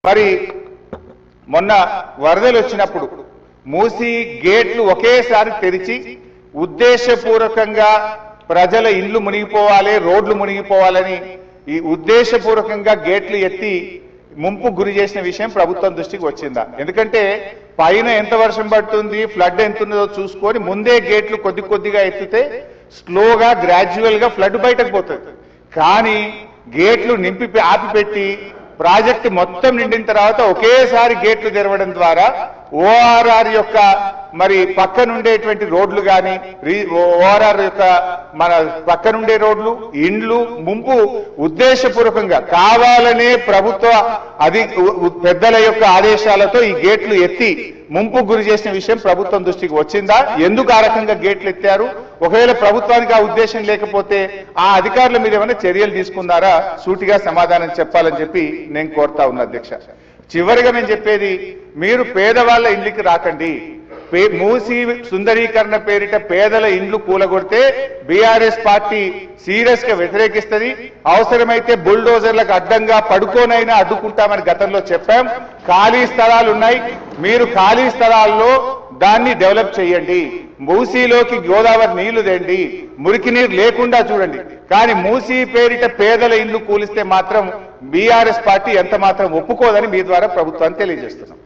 మరి మొన్న వరదలు వచ్చినప్పుడు మూసి గేట్లు ఒకేసారి తెరిచి ఉద్దేశపూర్వకంగా ప్రజల ఇండ్లు మునిగిపోవాలి, రోడ్లు మునిగిపోవాలని ఈ ఉద్దేశపూర్వకంగా గేట్లు ఎత్తి ముంపు గురి చేసిన విషయం ప్రభుత్వం దృష్టికి వచ్చిందా? ఎందుకంటే పైన ఎంత వర్షం పడుతుంది, ఫ్లడ్ ఎంత ఉందో చూసుకొని ముందే గేట్లు కొద్ది కొద్దిగా ఎత్తితే స్లోగా గ్రాడ్యువల్ గా ఫ్లడ్ బయటకు పోతుంది. కానీ గేట్లు నింపి ఆపిపెట్టి ప్రాజెక్టు మొత్తం నిండిన తర్వాత ఒకేసారి గేట్లు తెరవడం ద్వారా ఓఆర్ఆర్ యొక్క మరి పక్కనుండేటువంటి రోడ్లు కానీ ఓఆర్ఆర్ యొక్క మన పక్కనుండే రోడ్లు ఇండ్లు ముంపు ఉద్దేశపూర్వకంగా కావాలనే ప్రభుత్వ పెద్దల యొక్క ఆదేశాలతో ఈ గేట్లు ఎత్తి ముంపు గురి చేసిన విషయం ప్రభుత్వం దృష్టికి వచ్చిందా? ఎందుకు ఆ రకంగా గేట్లు ఎత్తారు? ఒకవేళ ప్రభుత్వానికి ఆ ఉద్దేశం లేకపోతే ఆ అధికారుల మీద ఏమైనా చర్యలు తీసుకున్నారా? సూటిగా సమాధానం చెప్పాలని చెప్పి నేను కోరుతా ఉన్నా అధ్యక్ష. చివరిగా నేను చెప్పేది, మీరు పేదవాళ్ళ ఇండ్లకి రాకండి. మూసి సుందరీకరణ పేరిట పేదల ఇండ్లు కూలగొడితే బీఆర్ఎస్ పార్టీ సీరియస్ గా వ్యతిరేకిస్తుంది. అవసరమైతే బుల్డోజర్లకు అడ్డంగా పడుకోనైనా అడ్డుకుంటామని గతంలో చెప్పాం. ఖాళీ స్థలాలు ఉన్నాయి, మీరు ఖాళీ స్థలాల్లో దాన్ని డెవలప్ చేయండి. మూసీలోకి గోదావరి నీళ్లు తెండి, మురికి నీరు లేకుండా చూడండి. కానీ మూసీ పేరిట పేదల ఇండ్లు కూలిస్తే మాత్రం బీఆర్ఎస్ పార్టీ ఎంత మాత్రం ఒప్పుకోదని మీ ద్వారా ప్రభుత్వాన్ని తెలియజేస్తున్నాం.